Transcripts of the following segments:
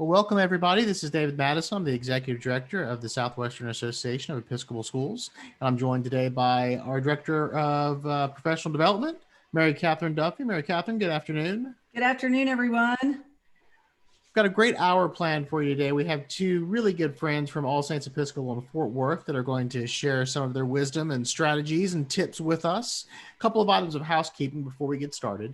Well, welcome everybody. This is David Madison. I'm the Executive Director of the Southwestern Association of Episcopal Schools. And I'm joined today by our Director of Professional Development, Mary Catherine Duffy. Mary Catherine, good afternoon. Good afternoon, everyone. We've got a great hour planned for you today. We have two really good friends from All Saints Episcopal in Fort Worth that are going to share some of their wisdom and strategies and tips with us. A couple of items of housekeeping before we get started.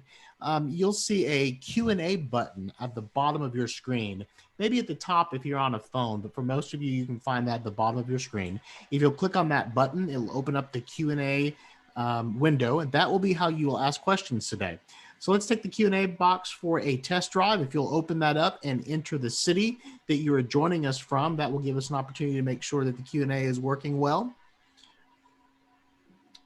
You'll see a Q&A button at the bottom of your screen, maybe at the top if you're on a phone, but for most of you, you can find that at the bottom of your screen. If you'll click on that button, it'll open up the Q&A window, and that will be how you will ask questions today. So let's take the Q&A box for a test drive. If you'll open that up and enter the city that you are joining us from, that will give us an opportunity to make sure that the Q&A is working well.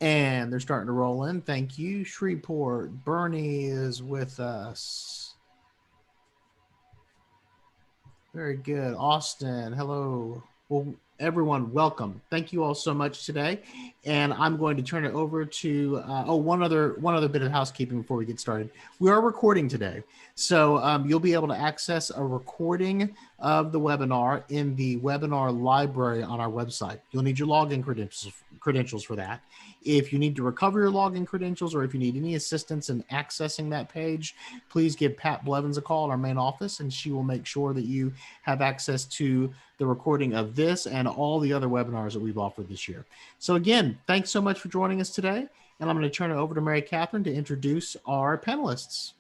And they're starting to roll in. Thank you. Shreveport, Bernie is with us. Very good. Austin, hello. Well, everyone, welcome. Thank you all so much today. And I'm going to turn it over to, one other bit of housekeeping before we get started. We are recording today. So you'll be able to access a recording of the webinar in the webinar library on our website. You'll need your login credentials for that. If you need to recover your login credentials or if you need any assistance in accessing that page, please give Pat Blevins a call in our main office and she will make sure that you have access to the recording of this and all the other webinars that we've offered this year. So again, thanks so much for joining us today. And I'm going to turn it over to Mary Catherine to introduce our panelists.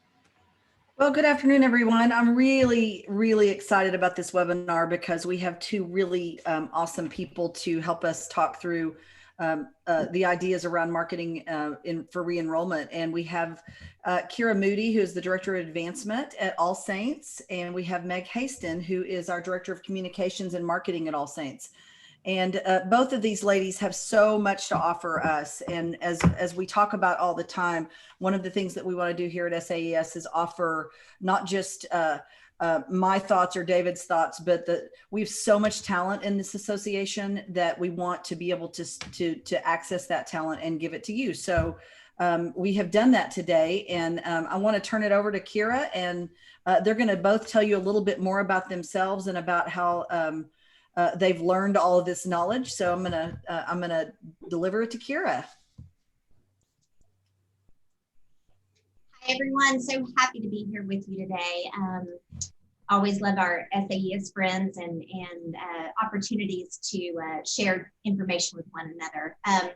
Well, good afternoon, everyone. I'm really, really excited about this webinar because we have two really awesome people to help us talk through the ideas around marketing for re-enrollment. And we have Kira Moody, who is the Director of Advancement at All Saints. And we have Meg Haston, who is our Director of Communications and Marketing at All Saints. And both of these ladies have so much to offer us. And as we talk about all the time, one of the things that we want to do here at SAES is offer not just my thoughts or David's thoughts, but we have so much talent in this association that we want to be able to access that talent and give it to you. So we have done that today, and I want to turn it over to Kira, and they're going to both tell you a little bit more about themselves and about how they've learned all of this knowledge. So I'm gonna deliver it to Kira. Hi everyone, so happy to be here with you today. Always love our SAES friends and opportunities to share information with one another. I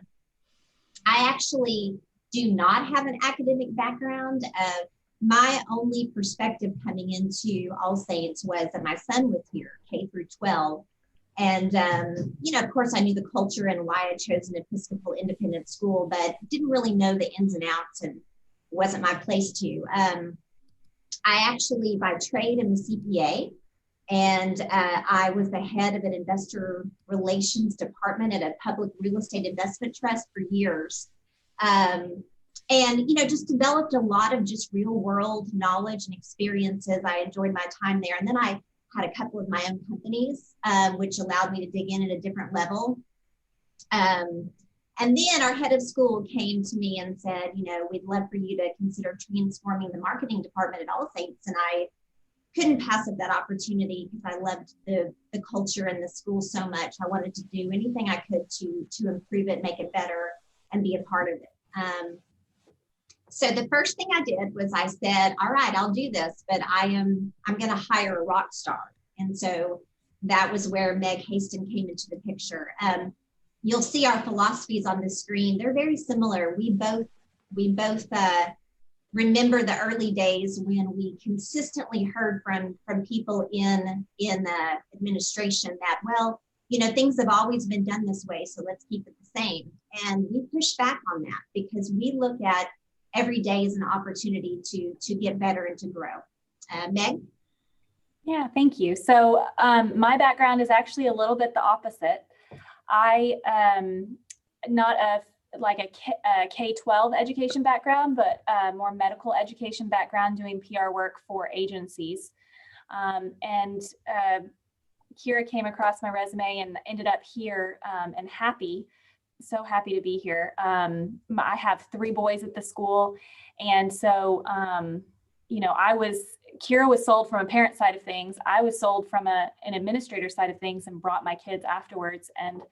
actually do not have an academic background. My only perspective coming into All Saints was that my son was here, K through 12. And, of course, I knew the culture and why I chose an Episcopal independent school, but didn't really know the ins and outs and wasn't my place to. I actually, by trade, am a CPA, and I was the head of an investor relations department at a public real estate investment trust for years. And, just developed a lot of just real world knowledge and experiences. I enjoyed my time there. And then I had a couple of my own companies, which allowed me to dig in at a different level. And then our head of school came to me and said, we'd love for you to consider transforming the marketing department at All Saints. And I couldn't pass up that opportunity because I loved the culture and the school so much. I wanted to do anything I could to improve it, make it better, and be a part of it. So the first thing I did was I said, all right, I'll do this, but I'm going to hire a rock star. And so that was where Meg Haston came into the picture. You'll see our philosophies on the screen. They're very similar. We both remember the early days when we consistently heard from people in administration that, things have always been done this way, so let's keep it the same. And we push back on that because we look at every day as an opportunity to get better and to grow. Meg? Yeah, thank you. So my background is actually a little bit the opposite. I not a K-12 education background, but more medical education background doing PR work for agencies. And Kira came across my resume and ended up here and so happy to be here. I have 3 boys at the school. And so, I was Kira was sold from a parent side of things. I was sold from an administrator side of things and brought my kids afterwards, and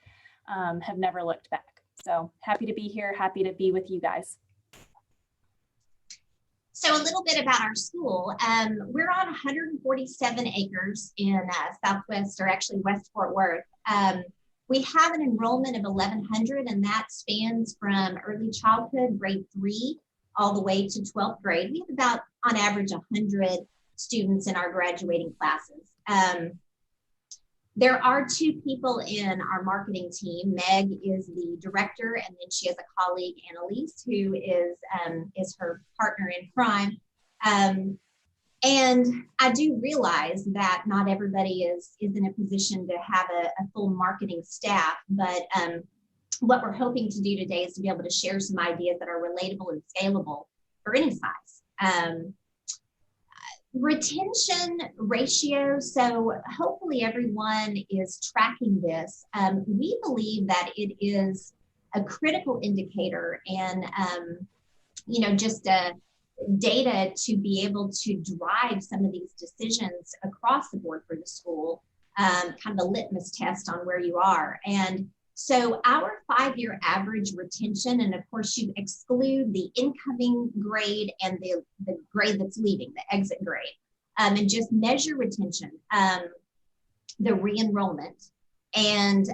have never looked back. So happy to be here. Happy to be with you guys. So a little bit about our school. We're on 147 acres in Southwest, or actually West Fort Worth. We have an enrollment of 1,100, and that spans from early childhood, grade 3, all the way to 12th grade. We have about, on average, 100 students in our graduating classes. There are 2 people in our marketing team. Meg is the director, and then she has a colleague, Annalise, who is her partner in crime. And I do realize that not everybody is in a position to have a full marketing staff, but what we're hoping to do today is to be able to share some ideas that are relatable and scalable for any size. Retention ratio. So hopefully everyone is tracking this. We believe that it is a critical indicator and, just data to be able to drive some of these decisions across the board for the school, kind of a litmus test on where you are. And so our 5-year average retention, and of course you exclude the incoming grade and the grade that's leaving, the exit grade, and just measure retention, the re-enrollment. And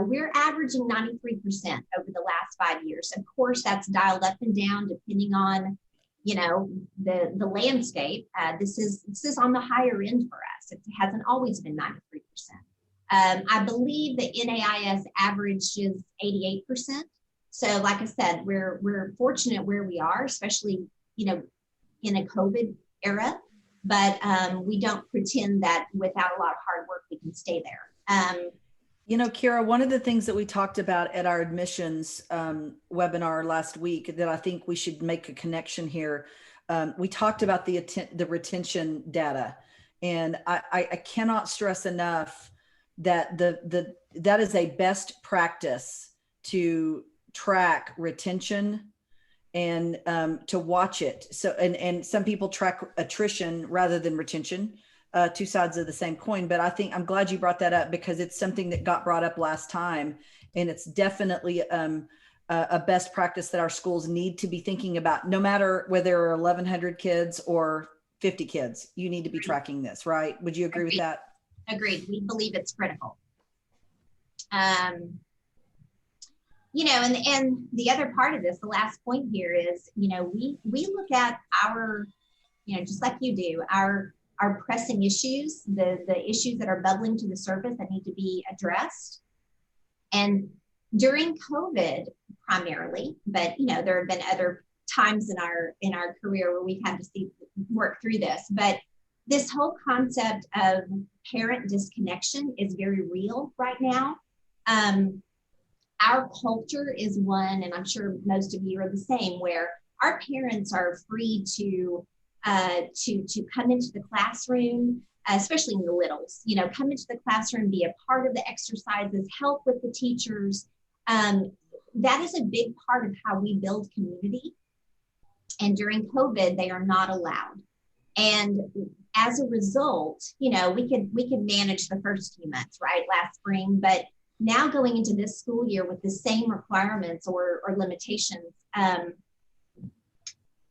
we're averaging 93% over the last 5 years. Of course, that's dialed up and down depending on, the landscape. This is on the higher end for us. It hasn't always been 93%. I believe the NAIS average is 88%. So like I said, we're fortunate where we are, especially, in a COVID era, but we don't pretend that without a lot of hard work, we can stay there. Kira, one of the things that we talked about at our admissions webinar last week that I think we should make a connection here, we talked about the retention data. And I cannot stress enough that that is a best practice to track retention and to watch it. So, and some people track attrition rather than retention, 2 sides of the same coin. But I'm glad you brought that up because it's something that got brought up last time. And it's definitely a best practice that our schools need to be thinking about, no matter whether there are 1,100 kids or 50 kids, you need to be tracking this, right? Would you agree with that? Agreed. We believe it's critical. And the other part of this, the last point here is, we look at our, just like you do, our pressing issues, the issues that are bubbling to the surface that need to be addressed. And during COVID primarily, but there have been other times in our career where we've had to work through this, but this whole concept of parent disconnection is very real right now. Our culture is one, and I'm sure most of you are the same, where our parents are free to come into the classroom, especially in the littles, come into the classroom, be a part of the exercises, help with the teachers. That is a big part of how we build community. And during COVID, they are not allowed. And as a result, we could manage the first few months, right, last spring, but now going into this school year with the same requirements or limitations,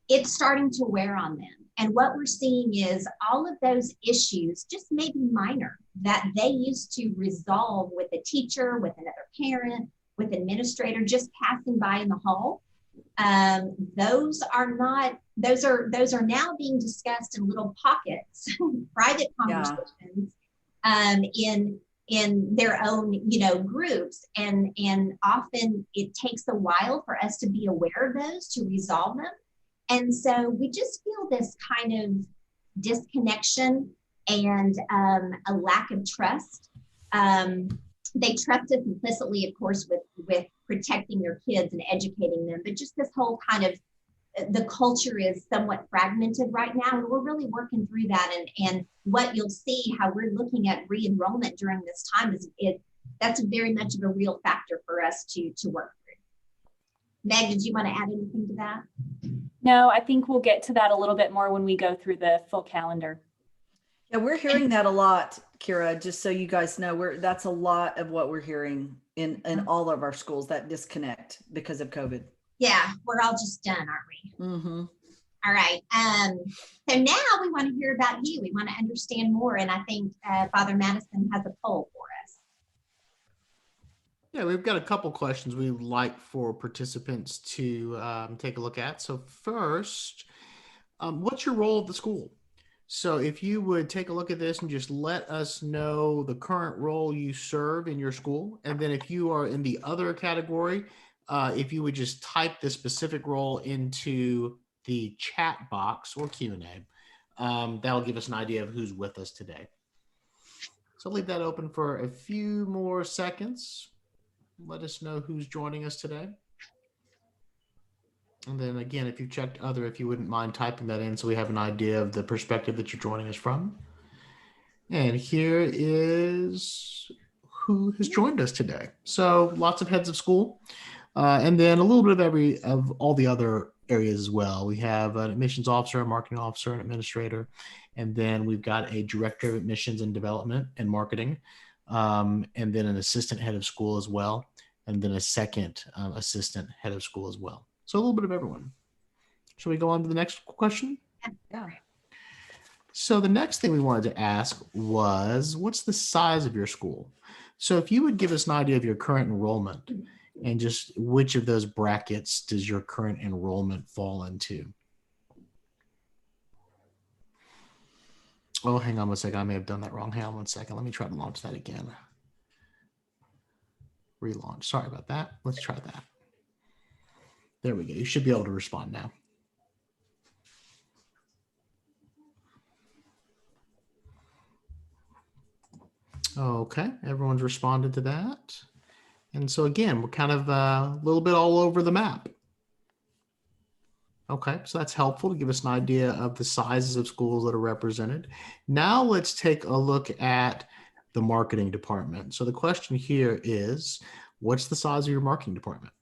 it's starting to wear on them. And what we're seeing is all of those issues, just maybe minor, that they used to resolve with a teacher, with another parent, with an administrator, just passing by in the hall. Those are now being discussed in little pockets, private conversations, in their own, groups. And often it takes a while for us to be aware of those, to resolve them. And so we just feel this kind of disconnection and a lack of trust. They trust us implicitly, of course, with protecting their kids and educating them, but just this whole kind of, the culture is somewhat fragmented right now, and we're really working through that. And what you'll see, how we're looking at re-enrollment during this time, is that's very much of a real factor for us to work through. Meg, did you want to add anything to that? No, I think we'll get to that a little bit more when we go through the full calendar. Yeah, we're hearing that a lot, Kira, just so you guys know, that's a lot of what we're hearing in all of our schools, that disconnect because of COVID. Yeah, we're all just done, aren't we? Mm-hmm. All right. So now we want to hear about you. We want to understand more. And I think Father Madison has a poll for us. Yeah, we've got a couple questions we'd like for participants to take a look at. So first, what's your role at the school? So if you would take a look at this and just let us know the current role you serve in your school. And then if you are in the other category, if you would just type the specific role into the chat box or Q&A, that'll give us an idea of who's with us today. So leave that open for a few more seconds. Let us know who's joining us today. And then again, if you've checked other, if you wouldn't mind typing that in so we have an idea of the perspective that you're joining us from. And here is who has joined us today. So lots of heads of school, and then a little bit of all the other areas as well. We have an admissions officer, a marketing officer, an administrator, and then we've got a director of admissions and development and marketing, and then an assistant head of school as well, and then a second assistant head of school as well. So a little bit of everyone. Shall we go on to the next question? Yeah. So the next thing we wanted to ask was, what's the size of your school? So if you would give us an idea of your current enrollment and just which of those brackets does your current enrollment fall into? Oh, hang on one second. I may have done that wrong. Hang on one second. Let me try to launch that again. Relaunch. Sorry about that. Let's try that. There we go. You should be able to respond now. Okay, everyone's responded to that. And so again, we're kind of a little bit all over the map. Okay, so that's helpful to give us an idea of the sizes of schools that are represented. Now let's take a look at the marketing department. So the question here is, what's the size of your marketing department?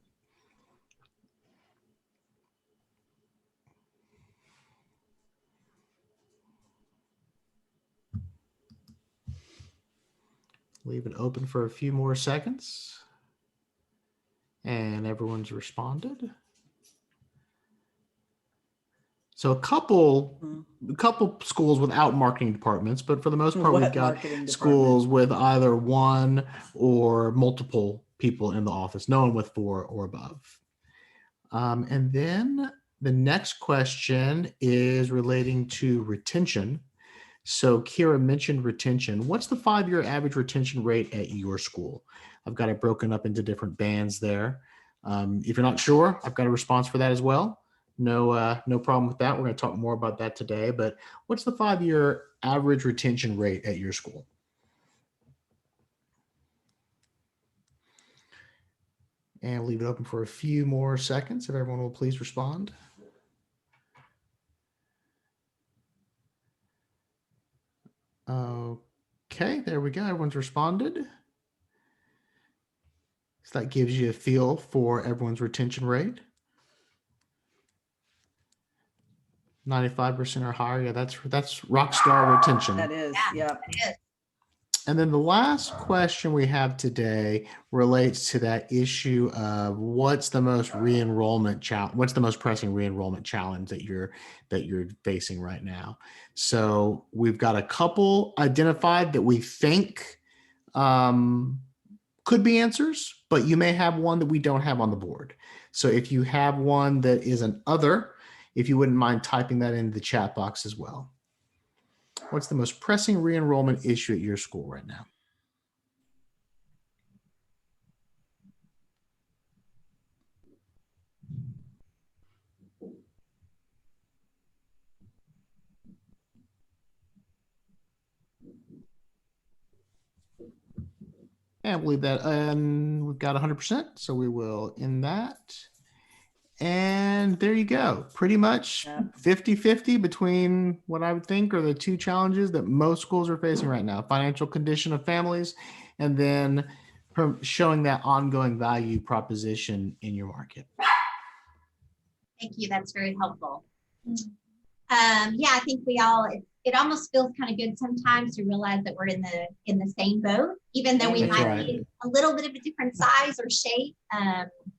Leave it open for a few more seconds. And everyone's responded. So a couple schools without marketing departments, but for the most part, we've got schools with either one or multiple people in the office, no one with 4 or above. And then the next question is relating to retention. So Kira mentioned retention. What's the 5-year average retention rate at your school? I've got it broken up into different bands there. If you're not sure, I've got a response for that as well. No problem with that. We're going to talk more about that today. But what's the 5-year average retention rate at your school? And leave it open for a few more seconds if everyone will please respond. Okay, there we go. Everyone's responded. So that gives you a feel for everyone's retention rate. 95% or higher. Yeah, that's rock star retention. That is, yeah. That is. And then the last question we have today relates to that issue of what's the most re-enrollment challenge, what's the most pressing re-enrollment challenge that you're facing right now. So we've got a couple identified that we think could be answers, but you may have one that we don't have on the board. So if you have one that is an other, if you wouldn't mind typing that into the chat box as well. What's the most pressing re-enrollment issue at your school right now? And I believe that, and we've got 100%, so we will end that. And there you go. Pretty much 50-50 between what I would think are the two challenges that most schools are facing right now: financial condition of families, and then showing that ongoing value proposition in your market. Thank you. That's very helpful. Yeah, I think we all, it almost feels kind of good sometimes to realize that we're in the same boat, even though we That's might right. be a little bit of a different size or shape.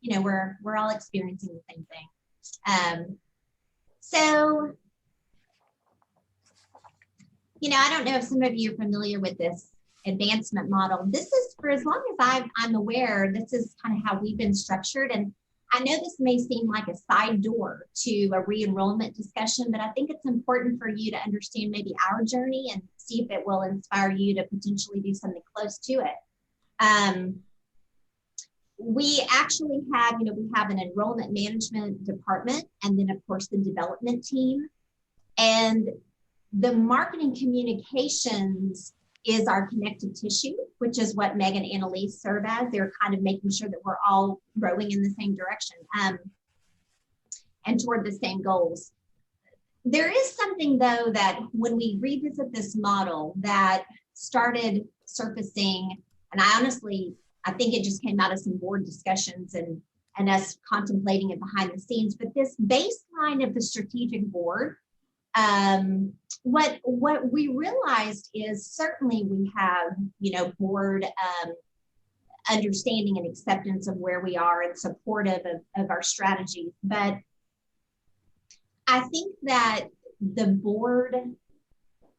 You know, we're all experiencing the same thing. So, you know, I don't know if some of you are familiar with this advancement model. This is, for as long as I'm aware, this is kind of how we've been structured. And I know this may seem like a side door to a re-enrollment discussion, but I think it's important for you to understand maybe our journey and see if it will inspire you to potentially do something close to it. We actually have, you know, we have an enrollment management department, and then of course the development team. And the marketing communications is our connective tissue, which is what Meg and Annalise serve as. They're kind of making sure that we're all rowing in the same direction and toward the same goals. There is something, though, that when we revisit this model that started surfacing, and I think it just came out of some board discussions and us contemplating it behind the scenes, but this baseline of the strategic board, what we realized is certainly we have, you know, board understanding and acceptance of where we are and supportive of our strategies. But I think that the board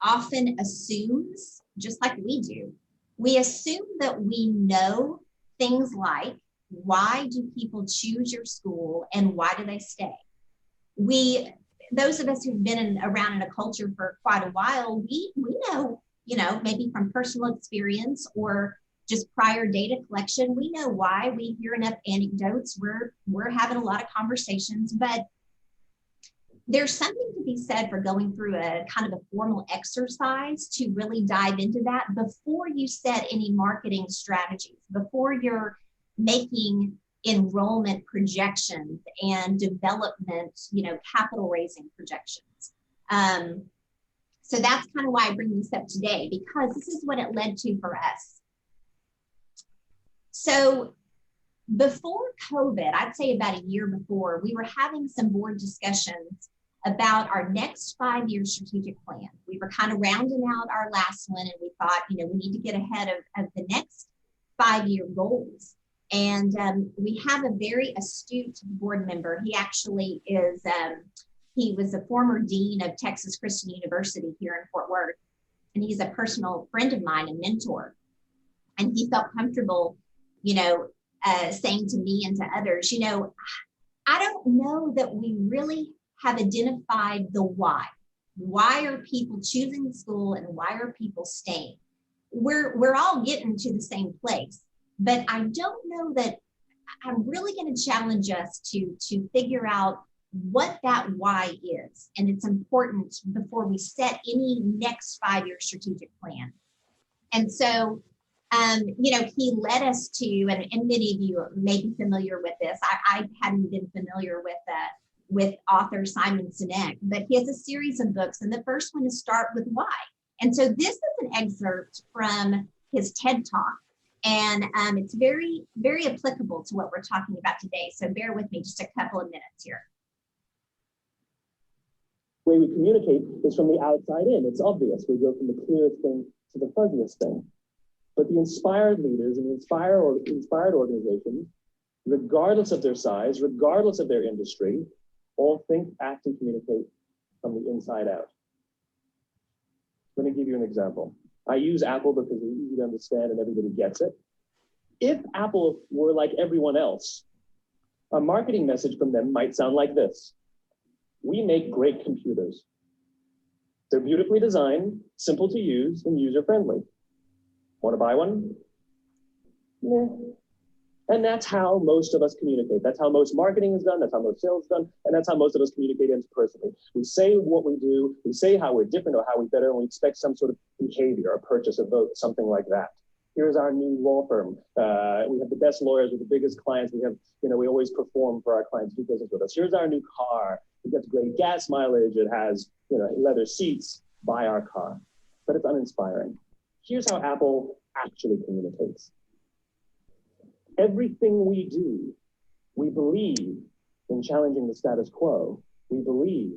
often assumes, just like we do, we assume that we know things like, why do people choose your school and why do they stay? Those of us who've been around in a culture for quite a while, we know, you know, maybe from personal experience or just prior data collection, we know why. We hear enough anecdotes. We're having a lot of conversations, but there's something to be said for going through a kind of a formal exercise to really dive into that before you set any marketing strategies, before you're making enrollment projections and development, you know, capital raising projections. So that's kind of why I bring this up today, because this is what it led to for us. So before COVID, I'd say about a year before, we were having some board discussions about our next 5-year strategic plan. We were kind of rounding out our last one, and we thought, you know, we need to get ahead of the next 5-year goals. And we have a very astute board member. He actually is, he was a former dean of Texas Christian University here in Fort Worth. And he's a personal friend of mine and mentor. And he felt comfortable, you know, saying to me and to others, you know, I don't know that we really have identified the why. Why are people choosing the school and why are people staying? We're all getting to the same place. But I don't know that I'm really going to challenge us to figure out what that why is. And it's important before we set any next 5-year strategic plan. And so, you know, he led us to, and many of you may be familiar with this. I hadn't been familiar with author Simon Sinek, but he has a series of books. And the first one is Start With Why. And so this is an excerpt from his TED Talk. And it's very, very applicable to what we're talking about today. So bear with me just a couple of minutes here. The way we communicate is from the outside in. It's obvious. We go from the clearest thing to the fuzziest thing. But the inspired leaders and inspired organizations, regardless of their size, regardless of their industry, all think, act, and communicate from the inside out. Let me give you an example. I use Apple because it's easy to understand and everybody gets it. If Apple were like everyone else, a marketing message from them might sound like this. We make great computers. They're beautifully designed, simple to use, and user-friendly. Want to buy one? Yeah. And that's how most of us communicate. That's how most marketing is done. That's how most sales is done. And that's how most of us communicate interpersonally. We say what we do. We say how we're different or how we're better, and we expect some sort of behavior, a purchase, a vote, something like that. Here's our new law firm. We have the best lawyers with the biggest clients. We have, you know, we always perform for our clients, do business with us. Here's our new car. It gets great gas mileage. It has, you know, leather seats. Buy our car. But it's uninspiring. Here's how Apple actually communicates. Everything we do, we believe in challenging the status quo. We believe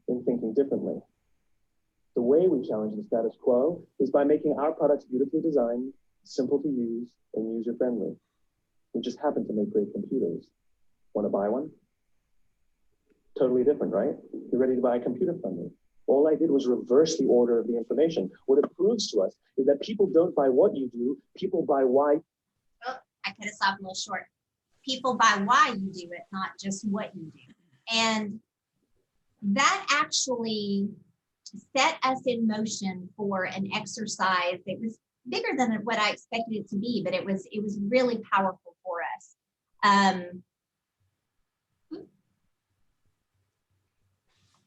in thinking differently. The way we challenge the status quo is by making our products beautifully designed, simple to use, and user-friendly. We just happen to make great computers. Want to buy one? Totally different, right? You're ready to buy a computer from me. All I did was reverse the order of the information. What it proves to us is that people don't buy what you do, people buy why. Oh, I cut us off a little short. People buy why you do it, not just what you do. And that actually set us in motion for an exercise that was bigger than what I expected it to be, but it was really powerful for us.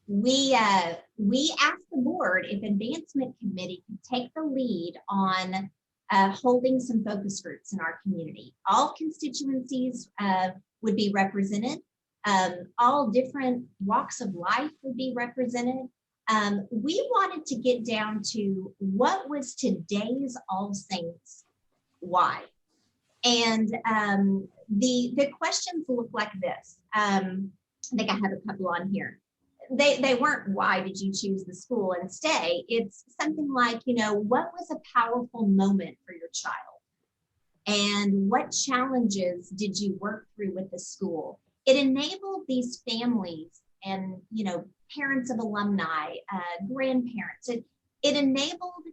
We asked the board if advancement committee could take the lead on holding some focus groups in our community. All constituencies would be represented. All different walks of life would be represented. We wanted to get down to what was today's All Saints why. And the questions look like this. I think I have a couple on here. They weren't, why did you choose the school and stay? It's something like, what was a powerful moment for your child? And what challenges did you work through with the school? It enabled these families and, parents of alumni, grandparents, it enabled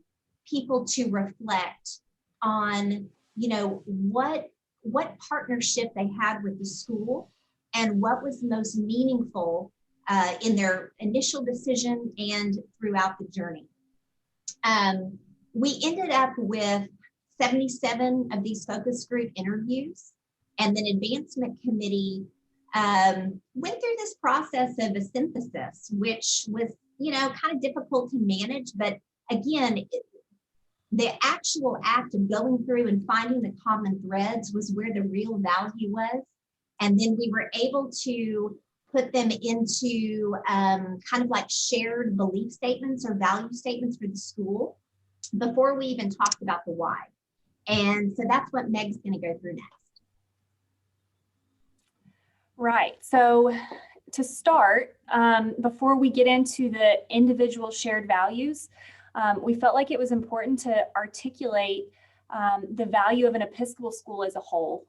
people to reflect on, what partnership they had with the school and what was most meaningful in their initial decision and throughout the journey. We ended up with 77 of these focus group interviews, and then advancement committee went through this process of a synthesis, which was, kind of difficult to manage. But again, the actual act of going through and finding the common threads was where the real value was. And then we were able to put them into kind of like shared belief statements or value statements for the school before we even talked about the why. And so that's what Meg's going to go through next. Right. So to start, before we get into the individual shared values, we felt like it was important to articulate the value of an Episcopal school as a whole.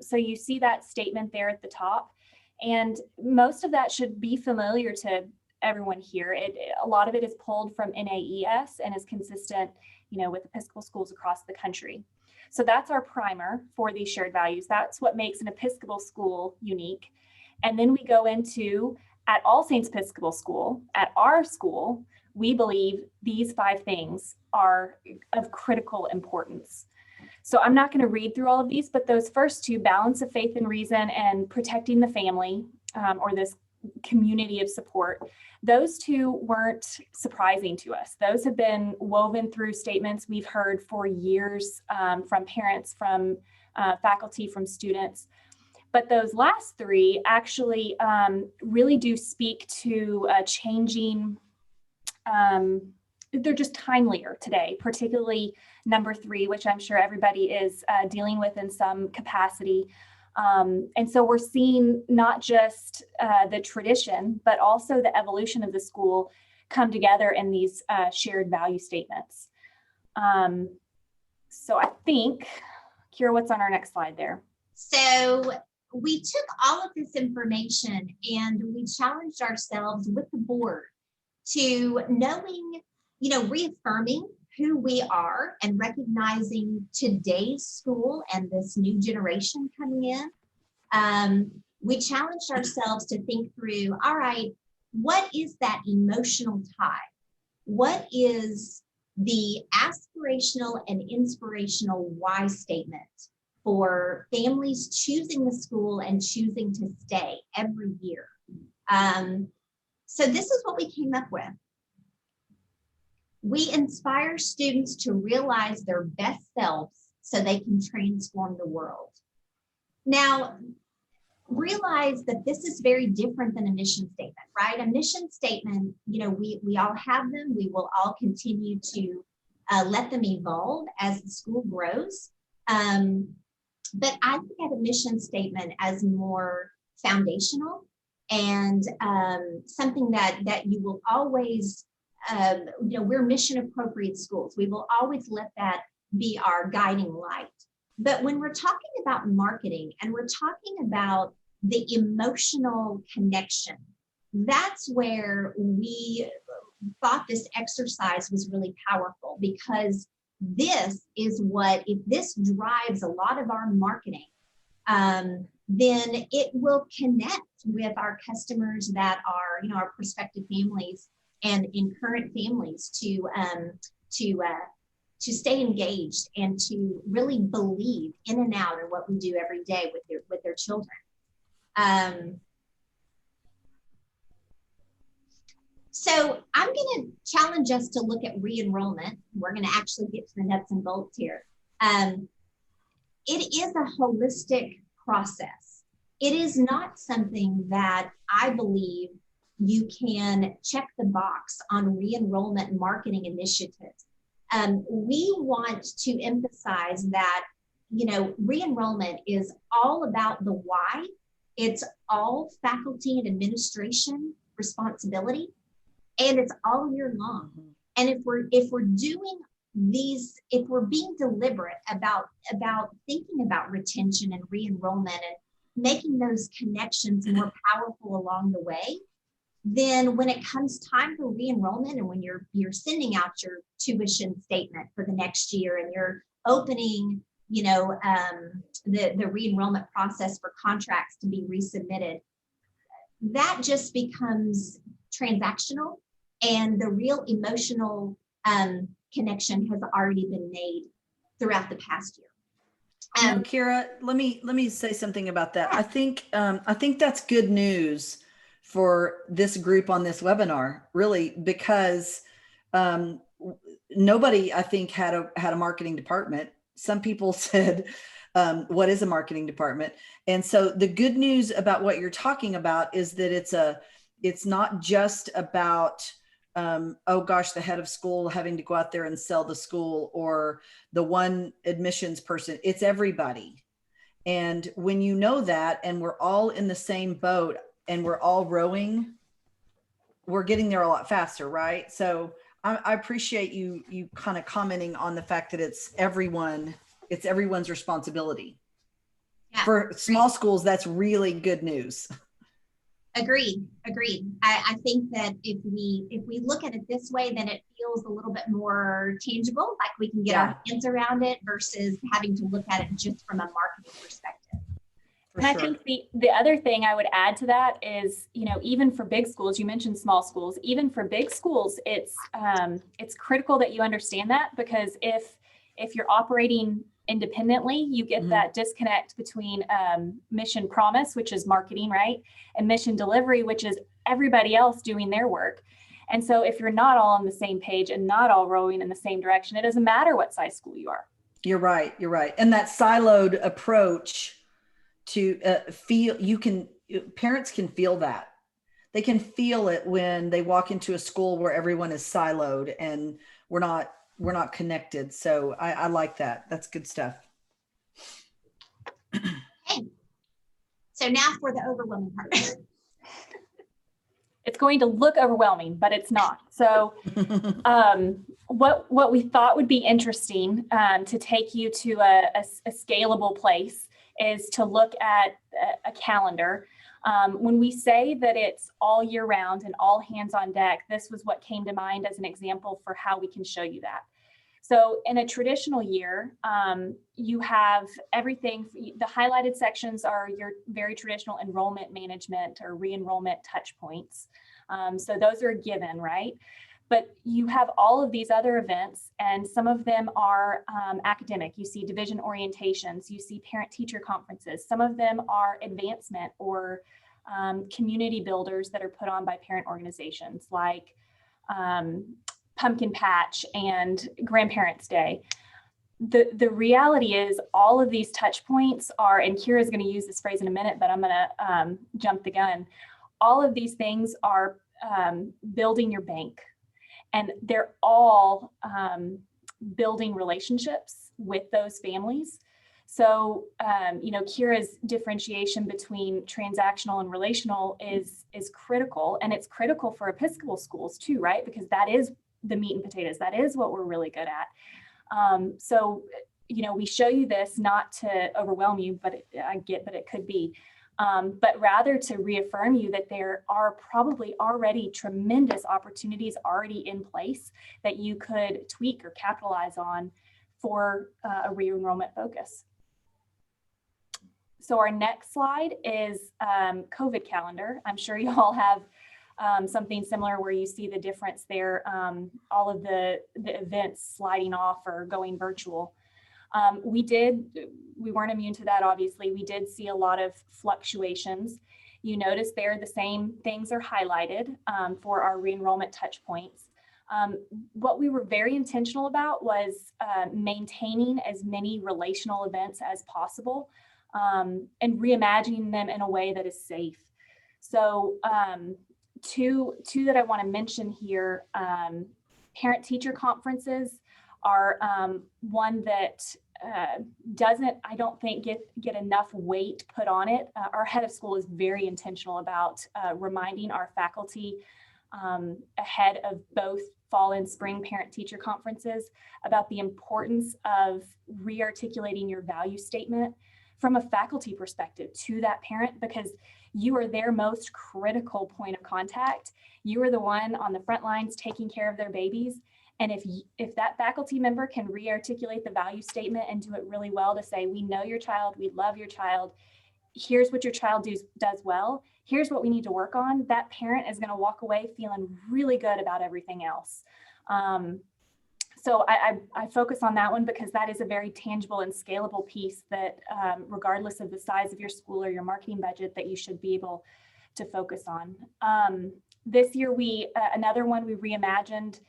So you see that statement there at the top, and most of that should be familiar to everyone here. A lot of it is pulled from NAES and is consistent, with Episcopal schools across the country. So that's our primer for these shared values. That's what makes an Episcopal school unique. And then we go into, at All Saints Episcopal School, at our school, we believe these 5 things are of critical importance. So I'm not going to read through all of these, but those first 2, balance of faith and reason and protecting the family, or this community of support, those 2 weren't surprising to us. Those have been woven through statements we've heard for years from parents, from faculty, from students. But those last 3 actually really do speak to changing, they're just timelier today, particularly number 3, which I'm sure everybody is dealing with in some capacity. And so we're seeing not just the tradition, but also the evolution of the school come together in these shared value statements. So I think, Kira, what's on our next slide there? So we took all of this information and we challenged ourselves with the board to knowing, reaffirming who we are and recognizing today's school and this new generation coming in. We challenged ourselves to think through, all right, what is that emotional tie? What is the aspirational and inspirational why statement for families choosing the school and choosing to stay every year? So this is what we came up with. We inspire students to realize their best selves so they can transform the world. Now, realize that this is very different than a mission statement, right? A mission statement, we all have them. We will all continue to let them evolve as the school grows. But I look at a mission statement as more foundational and something that you will always we're mission appropriate schools. We will always let that be our guiding light. But when we're talking about marketing and we're talking about the emotional connection, that's where we thought this exercise was really powerful, because this is what, if this drives a lot of our marketing, then it will connect with our customers that are, our prospective families and in current families to stay engaged and to really believe in and out in what we do every day with their children. So I'm going to challenge us to look at re-enrollment. We're going to actually get to the nuts and bolts here. It is a holistic process. It is not something that I believe you can check the box on re-enrollment marketing initiatives. We want to emphasize that, re-enrollment is all about the why. It's all faculty and administration responsibility, and it's all year long. And if we're doing these, if we're being deliberate about thinking about retention and re-enrollment and making those connections more powerful along the way, then when it comes time for re-enrollment and when you're sending out your tuition statement for the next year and you're opening, the re-enrollment process for contracts to be resubmitted, that just becomes transactional, and the real emotional connection has already been made throughout the past year. Kira, let me say something about that. I think that's good news for this group on this webinar, really, because nobody, I think, had a marketing department. Some people said, what is a marketing department? And so the good news about what you're talking about is that it's not just about, oh gosh, the head of school having to go out there and sell the school, or the one admissions person. It's everybody. And when you know that, and we're all in the same boat and we're all rowing, we're getting there a lot faster, right? So I appreciate you kind of commenting on the fact that it's everyone's responsibility. Yeah. For small schools, that's really good news. Agreed. I think that if we look at it this way, then it feels a little bit more tangible, like we can get our hands around it versus having to look at it just from a marketing perspective. And I think the other thing I would add to that is, even for big schools, you mentioned small schools, even for big schools, it's critical that you understand that, because if you're operating independently, you get that disconnect between mission promise, which is marketing, right? And mission delivery, which is everybody else doing their work. And so if you're not all on the same page and not all rowing in the same direction, it doesn't matter what size school you are. You're right. And that siloed approach to parents can feel that. They can feel it when they walk into a school where everyone is siloed and we're not connected. So I like that. That's good stuff. Okay. So now for the overwhelming part. It's going to look overwhelming, but it's not. So what we thought would be interesting to take you to a scalable place is to look at a calendar. When we say that it's all year round and all hands on deck, this was what came to mind as an example for how we can show you that. So in a traditional year, you have everything. The highlighted sections are your very traditional enrollment management or re-enrollment touch points. So those are a given, right? But you have all of these other events, and some of them are academic. You see division orientations, you see parent-teacher conferences. Some of them are advancement or community builders that are put on by parent organizations, like Pumpkin Patch and Grandparents' Day. The reality is all of these touch points are, and Kira's going to use this phrase in a minute, but I'm going to jump the gun. All of these things are building your bank, and they're all building relationships with those families. So, Kira's differentiation between transactional and relational is critical, and it's critical for Episcopal schools too, right? Because that is the meat and potatoes. That is what we're really good at. We show you this not to overwhelm you, but I get that it could be, but rather to reaffirm you that there are probably already tremendous opportunities already in place that you could tweak or capitalize on for a re-enrollment focus. So our next slide is COVID calendar. I'm sure you all have something similar where you see the difference there, all of the events sliding off or going virtual. We weren't immune to that, obviously. We did see a lot of fluctuations. You notice there the same things are highlighted for our re-enrollment touch points. What we were very intentional about was maintaining as many relational events as possible and reimagining them in a way that is safe. So two that I want to mention here, parent-teacher conferences are one that doesn't, I don't think, get enough weight put on it. Our head of school is very intentional about reminding our faculty ahead of both fall and spring parent-teacher conferences about the importance of re-articulating your value statement from a faculty perspective to that parent, because you are their most critical point of contact. You are the one on the front lines taking care of their babies. And if that faculty member can re-articulate the value statement and do it really well to say, we know your child, we love your child, here's what your child does well, here's what we need to work on, that parent is going to walk away feeling really good about everything else. So I focus on that one because that is a very tangible and scalable piece that regardless of the size of your school or your marketing budget, that you should be able to focus on. This year, another one we reimagined.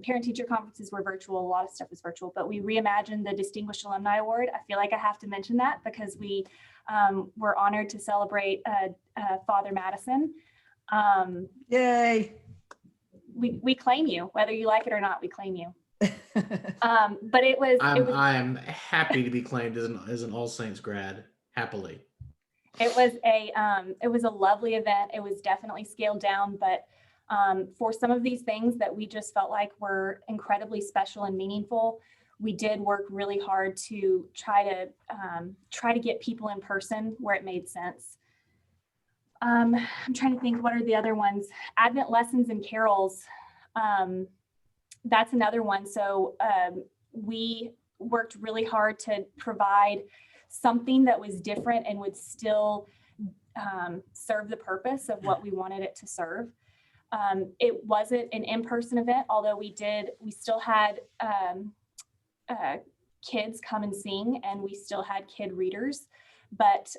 Parent-teacher conferences were virtual. A lot of stuff was virtual, but we reimagined the Distinguished Alumni Award. I feel like I have to mention that because we were honored to celebrate Father Madison. Yay! We claim you, whether you like it or not. We claim you. But it was. I'm happy to be claimed as an All Saints grad. Happily. It was a lovely event. It was definitely scaled down, but for some of these things that we just felt like were incredibly special and meaningful, we did work really hard to try to get people in person where it made sense. I'm trying to think, what are the other ones? Advent lessons and carols. That's another one. So we worked really hard to provide something that was different and would still serve the purpose of what we wanted it to serve. It wasn't an in-person event, although we still had kids come and sing, and we still had kid readers, but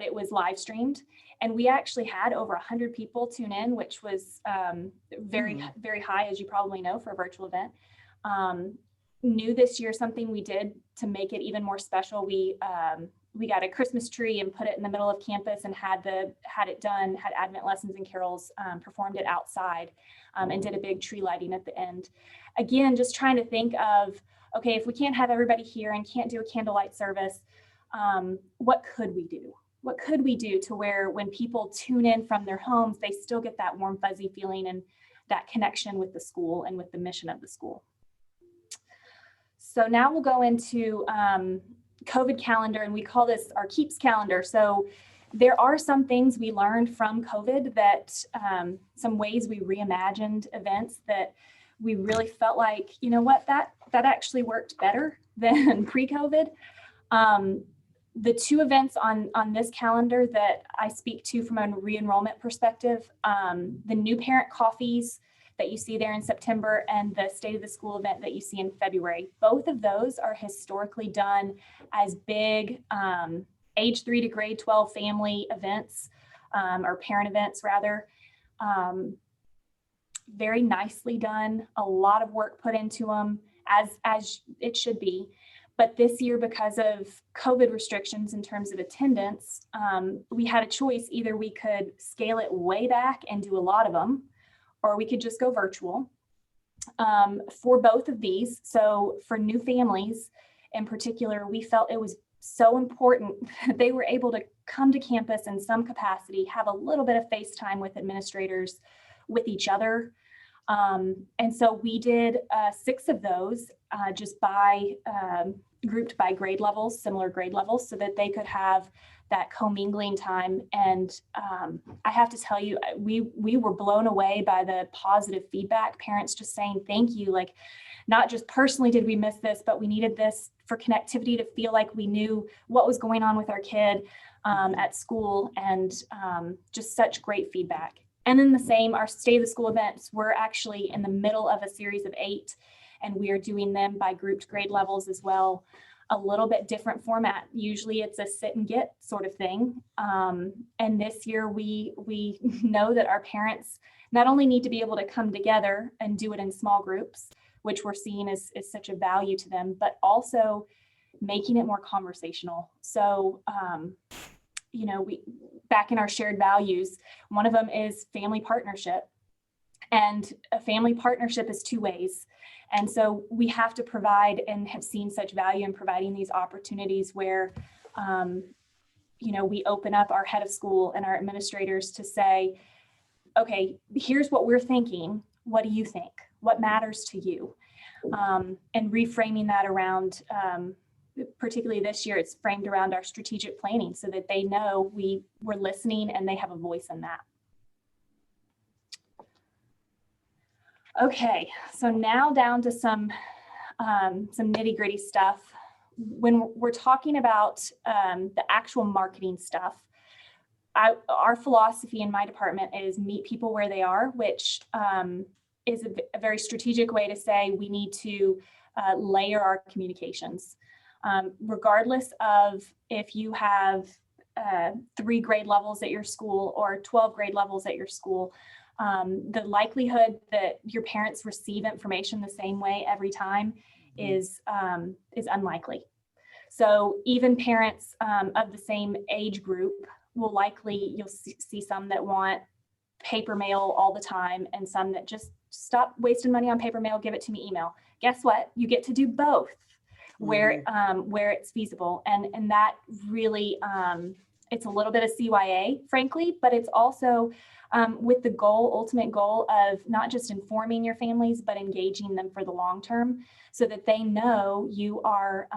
it was live streamed, and we actually had over 100 people tune in, which was very, very high, as you probably know, for a virtual event. New this year, something we did to make it even more special, we got a Christmas tree and put it in the middle of campus and had Advent lessons and carols, performed it outside, and did a big tree lighting at the end. Again, just trying to think of, okay, if we can't have everybody here and can't do a candlelight service, what could we do? What could we do to where when people tune in from their homes, they still get that warm, fuzzy feeling and that connection with the school and with the mission of the school? So now we'll go into COVID calendar, and we call this our Keeps calendar. So there are some things we learned from COVID that some ways we reimagined events that we really felt like, you know what, that actually worked better than pre-COVID. The two events on this calendar that I speak to from a re-enrollment perspective, the new parent coffees that you see there in September and the State of the School event that you see in February. Both of those are historically done as big age 3 to grade 12 family events, or parent events rather. Very nicely done, a lot of work put into them, as it should be. But this year, because of COVID restrictions in terms of attendance, we had a choice. Either we could scale it way back and do a lot of them, or we could just go virtual. For both of these, so for new families, in particular, we felt it was so important that they were able to come to campus in some capacity, have a little bit of face time with administrators, with each other. And so we did 6 of those just by grouped by grade levels, similar grade levels, so that they could have that commingling time. And I have to tell you, we were blown away by the positive feedback, parents just saying thank you. Like, not just personally did we miss this, but we needed this for connectivity, to feel like we knew what was going on with our kid at school, and just such great feedback. And then the same, our Stay of the School events, we're actually in the middle of a series of 8, and we are doing them by grouped grade levels as well. A little bit different format. Usually it's a sit and get sort of thing. And this year we know that our parents not only need to be able to come together and do it in small groups, which we're seeing is such a value to them, but also making it more conversational. So, you know, we back in our shared values, one of them is family partnership. And a family partnership is 2 ways. And so we have to provide, and have seen such value in providing these opportunities where, you know, we open up our head of school and our administrators to say, okay, here's what we're thinking. What do you think? What matters to you? And reframing that around, particularly this year, it's framed around our strategic planning so that they know we're listening and they have a voice in that. Okay, so now down to some nitty-gritty stuff. When we're talking about the actual marketing stuff, our philosophy in my department is meet people where they are, which is a very strategic way to say we need to layer our communications. Regardless of if you have 3 grade levels at your school or 12 grade levels at your school, the likelihood that your parents receive information the same way every time is unlikely. So even parents of the same age group will likely, you'll see some that want paper mail all the time and some that just stop wasting money on paper mail, give it to me email. Guess what? You get to do both where it's feasible. And that really, it's a little bit of CYA, frankly, but it's also with the ultimate goal of not just informing your families, but engaging them for the long term so that they know you are,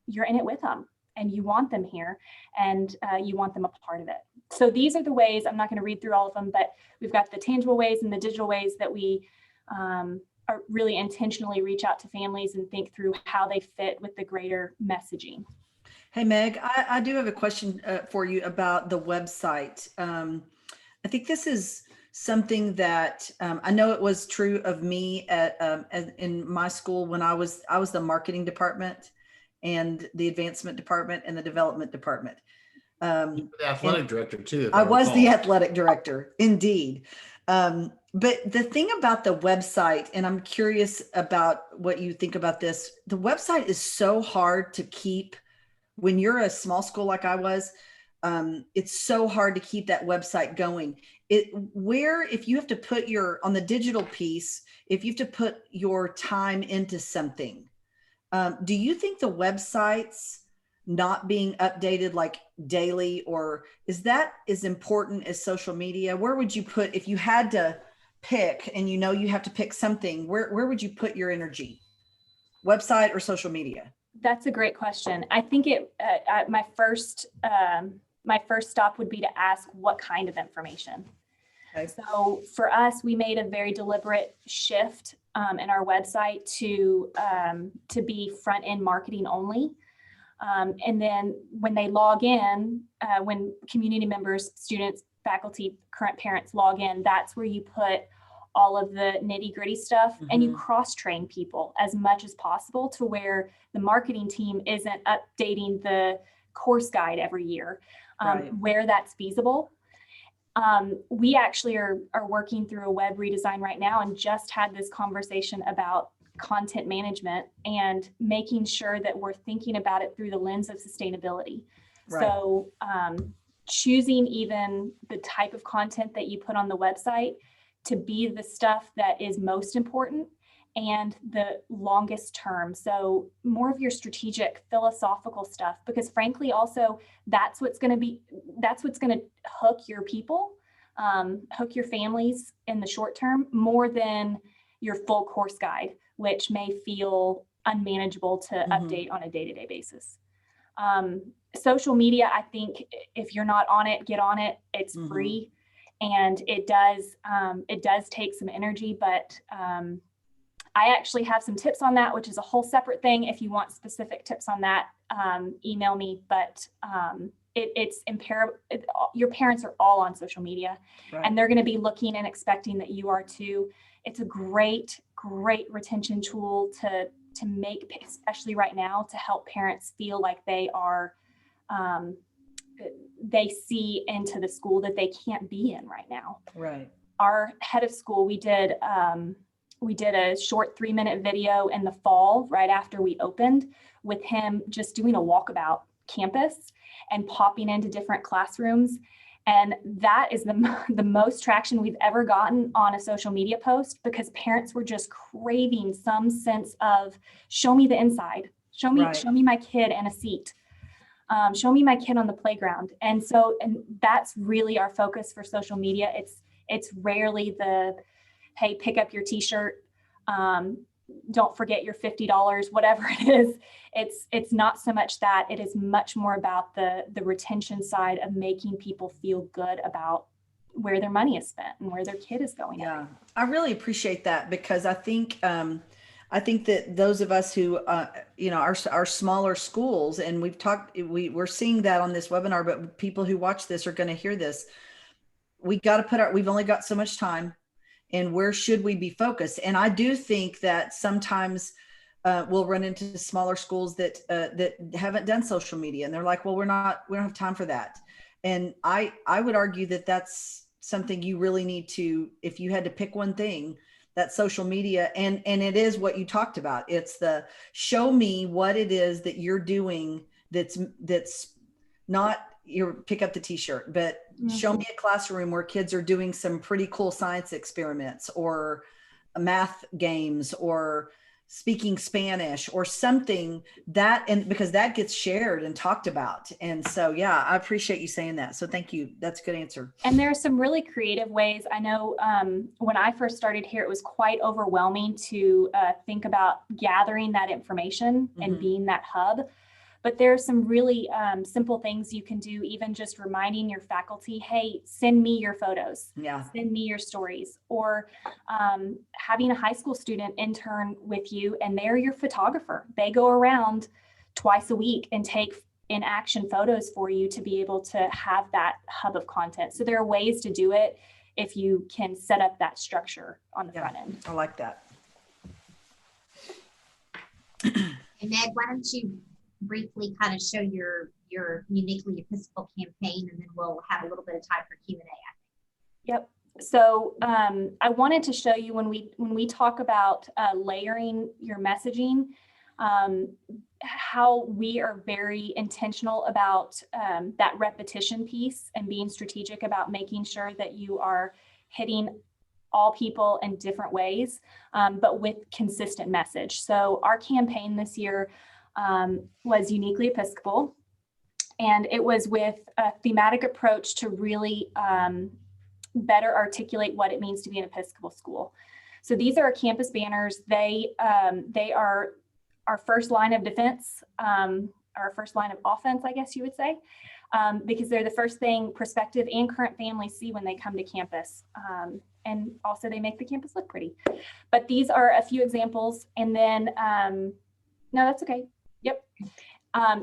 you're in it with them and you want them here and you want them a part of it. So these are the ways, I'm not going to read through all of them, but we've got the tangible ways and the digital ways that we are really intentionally reach out to families and think through how they fit with the greater messaging. Hey, Meg, I do have a question for you about the website. I think this is something that I know it was true of me in my school when I was the marketing department and the advancement department and the development department. The athletic director too. I was the athletic director, indeed. But the thing about the website, and I'm curious about what you think about this, the website is so hard to keep. When you're a small school like I was, it's so hard to keep that website going. If you have to put on the digital piece, if you have to put your time into something, do you think the websites not being updated like daily, or is that as important as social media? Where would you put, if you had to pick and you have to pick something, where would you put your energy? Website or social media? That's a great question. I think my first stop would be to ask what kind of information. Okay. So for us, we made a very deliberate shift in our website to be front end marketing only. And then when they log in, when community members, students, faculty, current parents log in, that's where you put all of the nitty gritty stuff and you cross train people as much as possible to where the marketing team isn't updating the course guide every year, where that's feasible. We actually are working through a web redesign right now and just had this conversation about content management and making sure that we're thinking about it through the lens of sustainability. Right. So choosing even the type of content that you put on the website to be the stuff that is most important and the longest term. So more of your strategic philosophical stuff, because frankly, also that's what's going to hook your people, hook your families in the short term, more than your full course guide, which may feel unmanageable to update on a day-to-day basis. Social media, I think if you're not on it, get on it. It's free, and it does take some energy, but I actually have some tips on that, which is a whole separate thing. If you want specific tips on that, email me, but it's imperative. Your parents are all on social media, right, and they're going to be looking and expecting that you are too. It's a great retention tool to make, especially right now, to help parents feel like they are, they see into the school that they can't be in right now. Right. Our head of school, we did a short 3-minute video in the fall, right after we opened, with him just doing a walkabout campus and popping into different classrooms. And that is the most traction we've ever gotten on a social media post, because parents were just craving some sense of, show me the inside, show me my kid in a seat, show me my kid on the playground. And that's really our focus for social media. It's rarely the, hey, pick up your t-shirt, don't forget your $50, whatever it is. It's not so much that. It is much more about the retention side of making people feel good about where their money is spent and where their kid is going. Yeah, I really appreciate that, because I think that those of us who, our smaller schools, and we're seeing that on this webinar, but people who watch this are going to hear this. We've only got so much time. And where should we be focused? And I do think that sometimes we'll run into smaller schools that haven't done social media, and they're like, well, we don't have time for that. And I would argue that that's something you really need to, if you had to pick one thing, that social media, and it is what you talked about. It's the show me what it is that you're doing that's not your pick up the t-shirt, but show me a classroom where kids are doing some pretty cool science experiments, or math games, or speaking Spanish, or something and because that gets shared and talked about. And so, yeah, I appreciate you saying that. So thank you. That's a good answer. And there are some really creative ways. I know when I first started here, it was quite overwhelming to think about gathering that information and being that hub. But there are some really simple things you can do, even just reminding your faculty, hey, send me your photos, send me your stories, or having a high school student intern with you, and they're your photographer. They go around twice a week and take in action photos for you to be able to have that hub of content. So there are ways to do it if you can set up that structure on the front end. I like that. And Meg, why don't you briefly kind of show your Uniquely Episcopal campaign, and then we'll have a little bit of time for Q&A. Yep. So I wanted to show you when we talk about layering your messaging, how we are very intentional about that repetition piece and being strategic about making sure that you are hitting all people in different ways, but with consistent message. So our campaign this year was Uniquely Episcopal, and it was with a thematic approach to really better articulate what it means to be an Episcopal school. So these are our campus banners. They are our first line of defense, our first line of offense, I guess you would say, because they're the first thing prospective and current families see when they come to campus. And also they make the campus look pretty. But these are a few examples. And then, no, that's okay. Yep.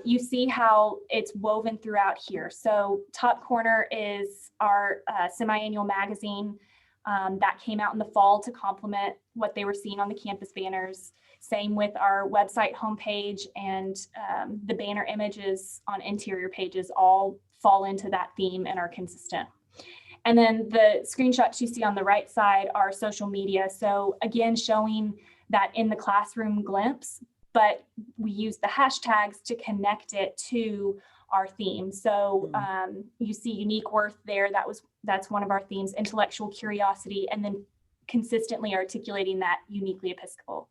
You see how it's woven throughout here. So top corner is our semi-annual magazine that came out in the fall to complement what they were seeing on the campus banners. Same with our website homepage, and the banner images on interior pages all fall into that theme and are consistent. And then the screenshots you see on the right side are social media. So again, showing that in the classroom glimpse, but we use the hashtags to connect it to our theme. So you see unique worth there. That's one of our themes, intellectual curiosity, and then consistently articulating that uniquely Episcopal.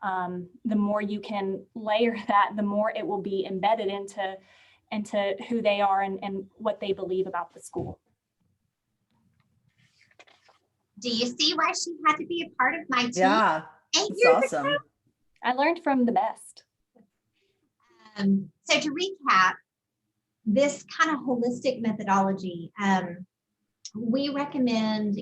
The more you can layer that, the more it will be embedded into who they are and what they believe about the school. Do you see why she had to be a part of my team? Yeah, 8 it's years awesome. ago? I learned from the best. So to recap, this kind of holistic methodology, we recommend,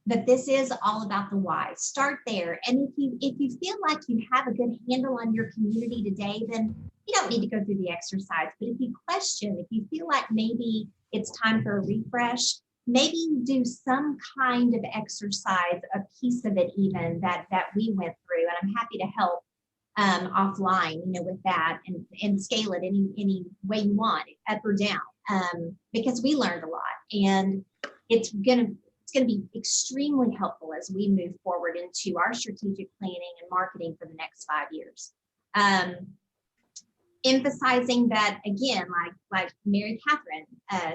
that this is all about the why. Start there. And if you feel like you have a good handle on your community today, then you don't need to go through the exercise. But if you question, if you feel like maybe it's time for a refresh, maybe you do some kind of exercise, a piece of it even that we went through. And I'm happy to help offline, with that and scale it any way you want, up or down, because we learned a lot, and it's gonna be extremely helpful as we move forward into our strategic planning and marketing for the next 5 years. Emphasizing that again, like Mary Catherine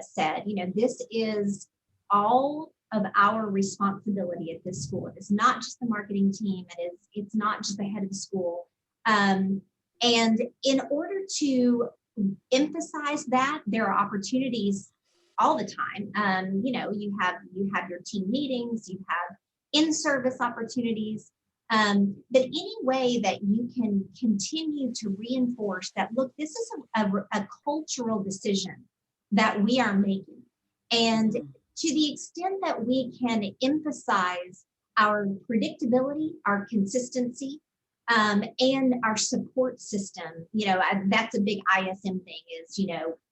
said, this is all of our responsibility at this school. It's not just the marketing team. It's not just the head of the school. And in order to emphasize that, there are opportunities all the time. You have your team meetings, you have in-service opportunities, but any way that you can continue to reinforce that, look, this is a cultural decision that we are making. And to the extent that we can emphasize our predictability, our consistency, and our support system, that's a big ISM thing is,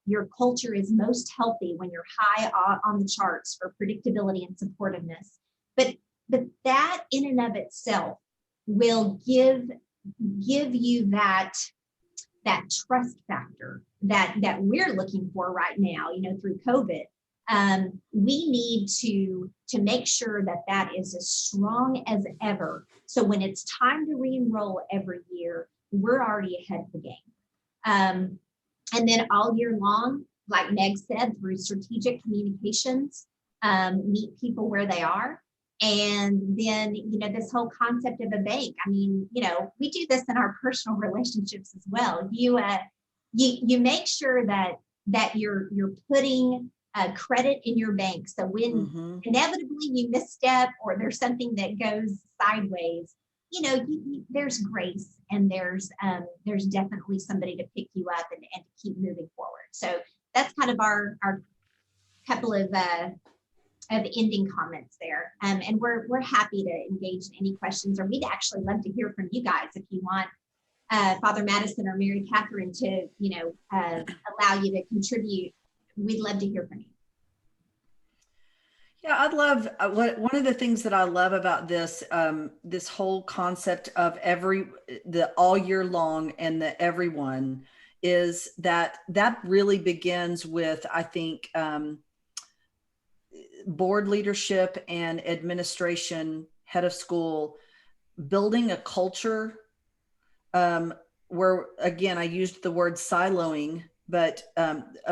your culture is most healthy when you're high on the charts for predictability and supportiveness. But that in and of itself will give you that trust factor that we're looking for right now, through COVID. We need to make sure that is as strong as ever. So when it's time to re-enroll every year, we're already ahead of the game. And then all year long, like Meg said, through strategic communications, meet people where they are. And then, this whole concept of a bank, we do this in our personal relationships as well. You make sure that you're putting credit in your bank. So when inevitably you misstep or there's something that goes sideways, there's grace and there's definitely somebody to pick you up and to keep moving forward. So that's kind of our couple of ending comments there. And we're happy to engage in any questions, or we'd actually love to hear from you guys if you want Father Madison or Mary Catherine to, allow you to contribute. We'd love to hear from you. Yeah, I'd love one of the things that I love about this this whole concept of the all year long and the everyone is that really begins with, I think, board leadership and administration, head of school, building a culture where, again, I used the word siloing, but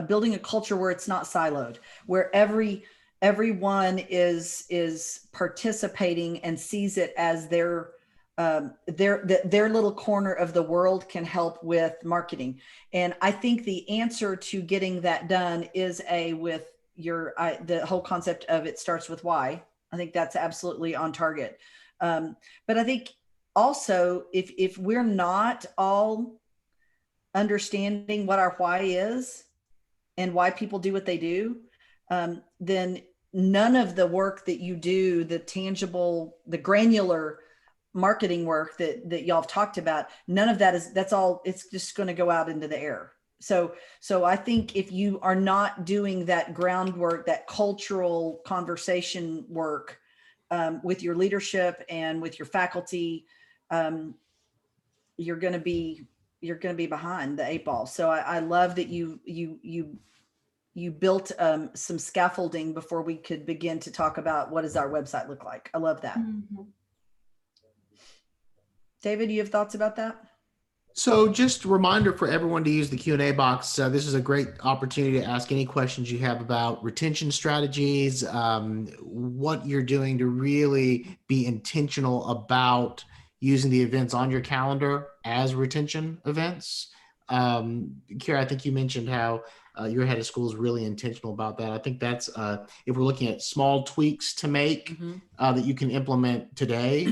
building a culture where it's not siloed, where everyone is participating and sees it as their little corner of the world can help with marketing. And I think the answer to getting that done is with the whole concept of it starts with why. I think that's absolutely on target. But I think also if we're not all understanding what our why is and why people do what they do, then none of the work that you do, the tangible, the granular marketing work that y'all have talked about, none of that it's just going to go out into the air. So I think if you are not doing that groundwork, that cultural conversation work with your leadership and with your faculty, you're going to be behind the 8 ball. So I love that you built some scaffolding before we could begin to talk about what does our website look like. I love that. Mm-hmm. David, you have thoughts about that? So just a reminder for everyone to use the Q&A box. This is a great opportunity to ask any questions you have about retention strategies, what you're doing to really be intentional about using the events on your calendar as retention events. Kira, I think you mentioned how your head of school is really intentional about that. I think that's, if we're looking at small tweaks to make that you can implement today,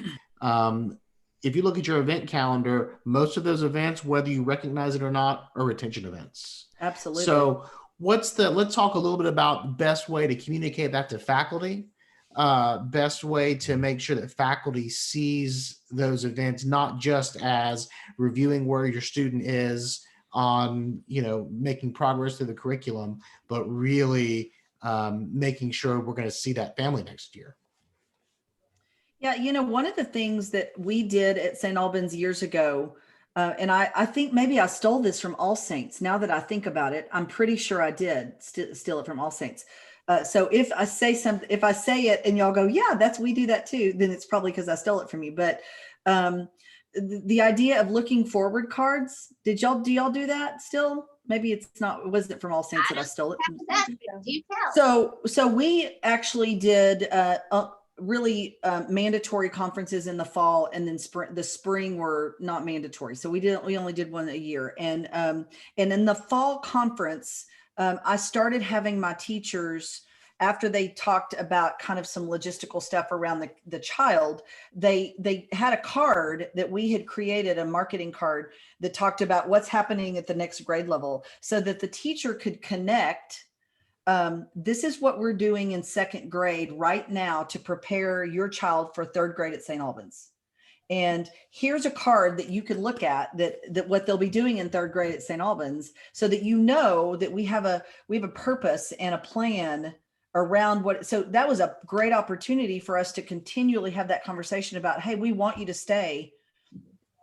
if you look at your event calendar, most of those events, whether you recognize it or not, are retention events. Absolutely. So let's talk a little bit about the best way to communicate that to faculty, best way to make sure that faculty sees those events, not just as reviewing where your student is on, making progress through the curriculum, but really making sure we're going to see that family next year. Yeah, one of the things that we did at St. Albans years ago, and I think maybe I stole this from All Saints. Now that I think about it, I'm pretty sure I did steal it from All Saints. So if I say it and y'all go, yeah, we do that too, then it's probably because I stole it from you. But the idea of looking forward cards, do y'all do that still? Maybe it wasn't from All Saints that I stole it. So we actually did really mandatory conferences in the fall, and then the spring were not mandatory. So we only did one a year. And in the fall conference, I started having my teachers, after they talked about kind of some logistical stuff around the child, they had a card that we had created, a marketing card that talked about what's happening at the next grade level, so that the teacher could connect. This is what we're doing in second grade right now to prepare your child for third grade at St. Albans. And here's a card that you can look at that what they'll be doing in third grade at St. Albans, so that that we have a purpose and a plan around what. So that was a great opportunity for us to continually have that conversation about, hey, we want you to stay.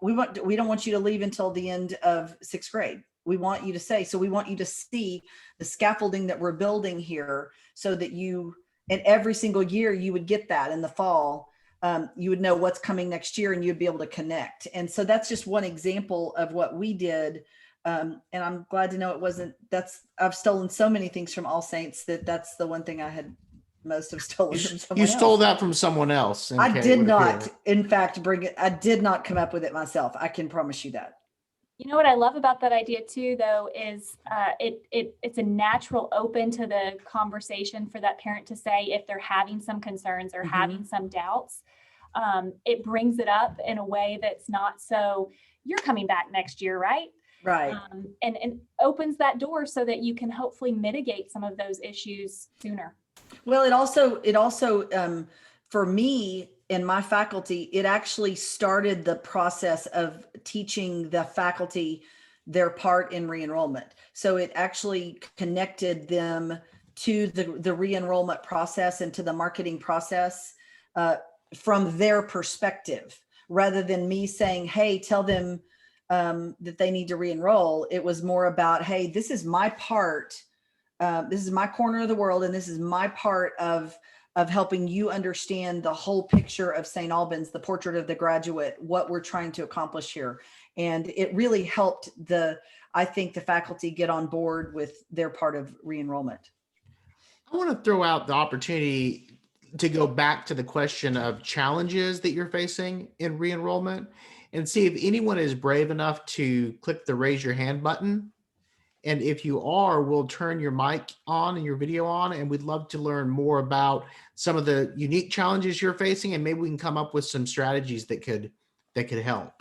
We don't want you to leave until the end of sixth grade. We want you to stay. So we want you to see the scaffolding that we're building here, so that and every single year you would get that in the fall. You would know what's coming next year, and you'd be able to connect. And so that's just one example of what we did. And I'm glad to know I've stolen so many things from All Saints that's the one thing I had most have stolen from someone else. You stole that from someone else. I did not, in fact, bring it. I did not come up with it myself. I can promise you that. You know what I love about that idea too, though, is it's a natural open to the conversation for that parent to say if they're having some concerns or having some doubts. It brings it up in a way that's not so, you're coming back next year, right? Right. And opens that door so that you can hopefully mitigate some of those issues sooner. Well, it also for me and my faculty, it actually started the process of teaching the faculty their part in re-enrollment. So it actually connected them to the re-enrollment process and to the marketing process from their perspective, rather than me saying, hey, tell them that they need to re-enroll. It was more about, hey, this is my part. This is my corner of the world, and this is my part of helping you understand the whole picture of St. Albans, the portrait of the graduate, what we're trying to accomplish here. And it really helped I think the faculty get on board with their part of re-enrollment. I want to throw out the opportunity to go back to the question of challenges that you're facing in re-enrollment, and see if anyone is brave enough to click the raise your hand button. And if you are, we'll turn your mic on and your video on, and we'd love to learn more about some of the unique challenges you're facing, and maybe we can come up with some strategies that could help.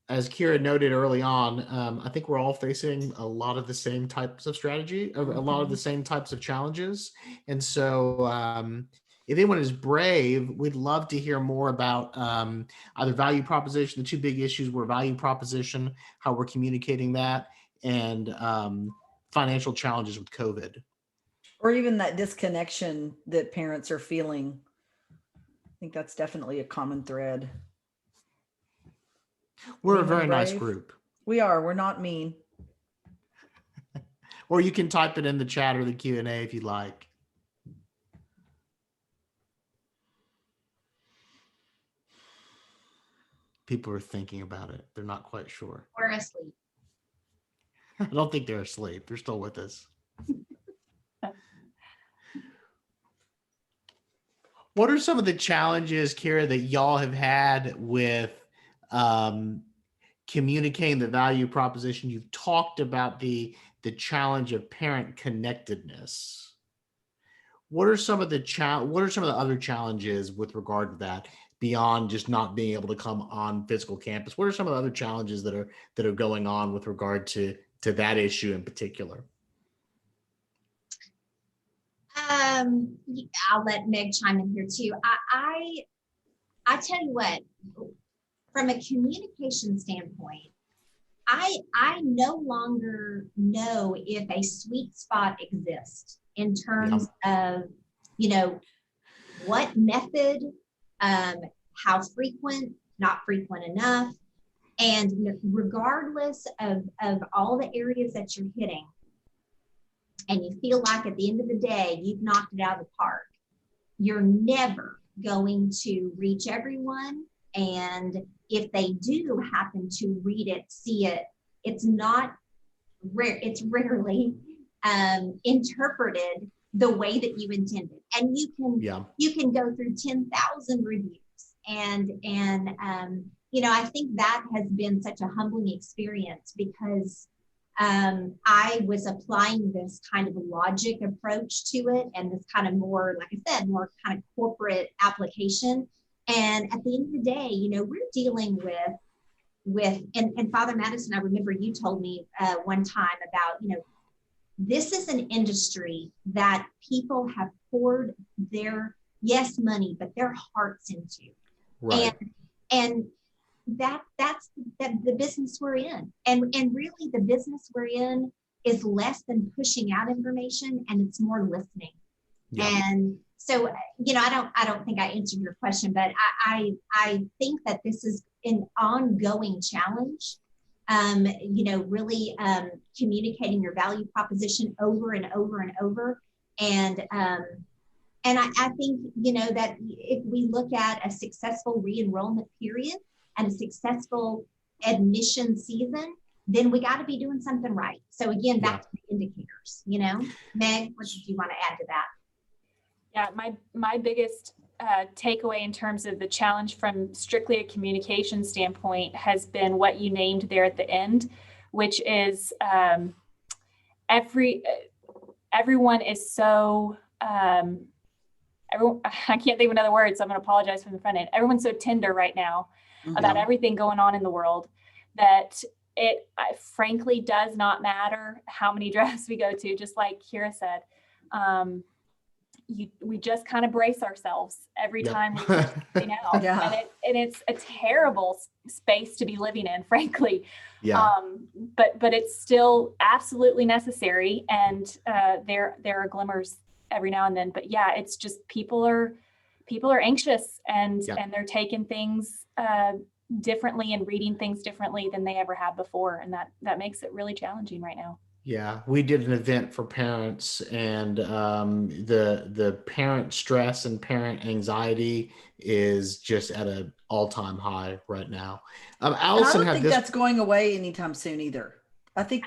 As Kira noted early on, I think we're all facing a lot of the same types of strategy, a lot of the same types of challenges. And so if anyone is brave, we'd love to hear more about either value proposition. The two big issues were value proposition, how we're communicating that, and financial challenges with COVID. Or even that disconnection that parents are feeling. I think that's definitely a common thread. We're a very nice group. We are. We're not mean. Or you can type it in the chat or the Q&A if you'd like. People are thinking about it. They're not quite sure. Or asleep. I don't think they're asleep. They're still with us. What are some of the challenges, Kira, that y'all have had with communicating the value proposition? You've talked about the challenge of parent connectedness. What are some of the other challenges with regard to that beyond just not being able to come on physical campus? What are some of the other challenges that are going on with regard to that issue in particular? I'll let Meg chime in here too. I tell you what, from a communication standpoint, I no longer know if a sweet spot exists in terms of, what method, how frequent, not frequent enough. And regardless of all the areas that you're hitting, and you feel like at the end of the day, you've knocked it out of the park, you're never going to reach everyone. And if they do happen to read it, see it, it's not rare. It's rarely interpreted the way that you intended. And you can go through 10,000 reviews. And I think that has been such a humbling experience, because I was applying this kind of logic approach to it, and this kind of more, like I said, more kind of corporate application. And at the end of the day, we're dealing with and Father Madison, I remember you told me one time about, this is an industry that people have poured their, money, but their hearts into. Right. And that's the business we're in. And really the business we're in is less than pushing out information, and it's more listening. Yeah. And so, I don't think I answered your question, but I think that this is an ongoing challenge. Really communicating your value proposition over and over and over. And I think, that if we look at a successful re-enrollment period and a successful admission season, then we got to be doing something right. So again, back to the indicators, Meg, what did you want to add to that? Yeah, my biggest takeaway in terms of the challenge from strictly a communication standpoint has been what you named there at the end, which is everyone is so, I can't think of another word, so I'm going to apologize from the front end. Everyone's so tender right now about everything going on in the world that it frankly does not matter how many drafts we go to, just like Kira said. We just kind of brace ourselves every time we put something out. And it's a terrible space to be living in, frankly. But it's still absolutely necessary, and there are glimmers every now and then. But it's just people are anxious, and they're taking things differently and reading things differently than they ever have before, and that makes it really challenging right now. Yeah, we did an event for parents, and the parent stress and parent anxiety is just at an all-time high right now. Allison, I don't think that's going away anytime soon either. I think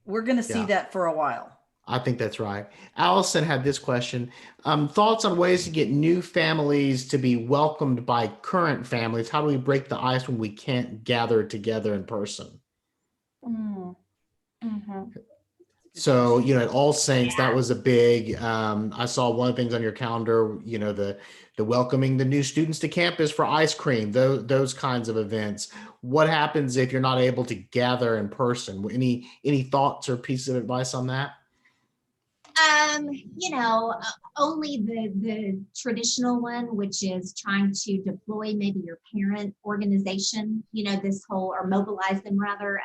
we're going to see that for a while. I think that's right. Allison had this question. Thoughts on ways to get new families to be welcomed by current families? How do we break the ice when we can't gather together in person? So, at All Saints, that was a big, I saw one of the things on your calendar, the welcoming the new students to campus for ice cream, those kinds of events. What happens if you're not able to gather in person? Any thoughts or pieces of advice on that? Only the traditional one, which is trying to deploy maybe your parent organization, this whole, or mobilize them rather.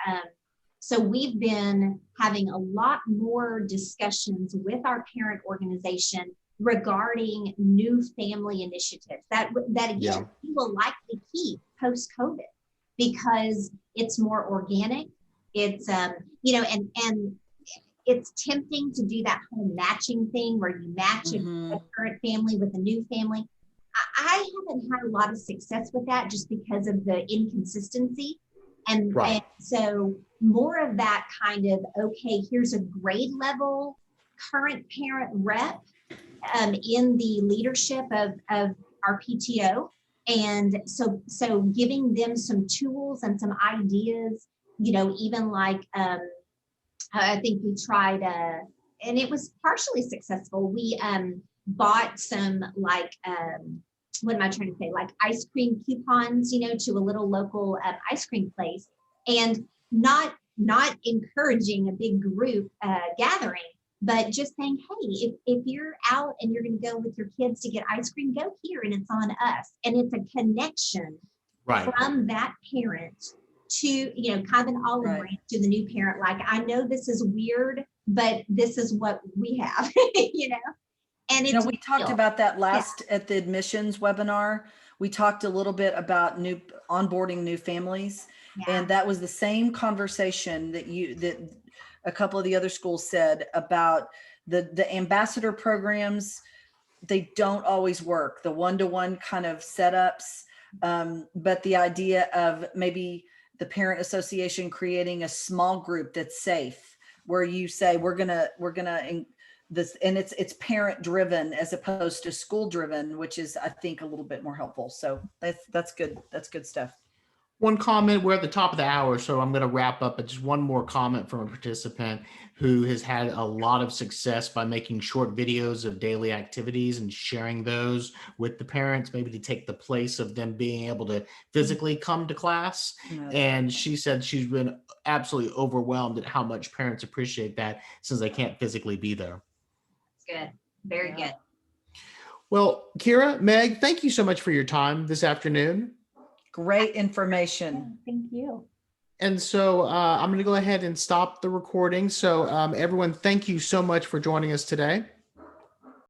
So we've been having a lot more discussions with our parent organization regarding new family initiatives that again, we will likely keep post-COVID, because it's more organic. It's, and it's tempting to do that whole matching thing where you match a current family with a new family. I haven't had a lot of success with that just because of the inconsistency. And so more of that kind of, okay, here's a grade level current parent rep in the leadership of our PTO. And so giving them some tools and some ideas, even like, I think we tried, and it was partially successful. We bought some like, what am I trying to say? Like ice cream coupons, to a little local ice cream place, and not encouraging a big group gathering, but just saying, hey, if you're out and you're going to go with your kids to get ice cream, go here, and it's on us. And it's a connection from that parent to, kind of an olive branch to the new parent. Like, I know this is weird, but this is what we have, And it's we talked about that last at the admissions webinar. We talked a little bit about onboarding new families. And that was the same conversation that a couple of the other schools said about the ambassador programs. They don't always work, the one-to-one kind of setups. But the idea of maybe the parent association creating a small group that's safe, where you say, we're gonna this, and it's parent driven as opposed to school driven, which is, I think, a little bit more helpful. So that's good. That's good stuff. One comment, we're at the top of the hour, so I'm going to wrap up, but just one more comment from a participant who has had a lot of success by making short videos of daily activities and sharing those with the parents, maybe to take the place of them being able to physically come to class. And she said she's been absolutely overwhelmed at how much parents appreciate that since they can't physically be there. Good. Very good. Well, Kira, Meg, thank you so much for your time this afternoon. Great information. Thank you. And so I'm going to go ahead and stop the recording. So everyone, thank you so much for joining us today.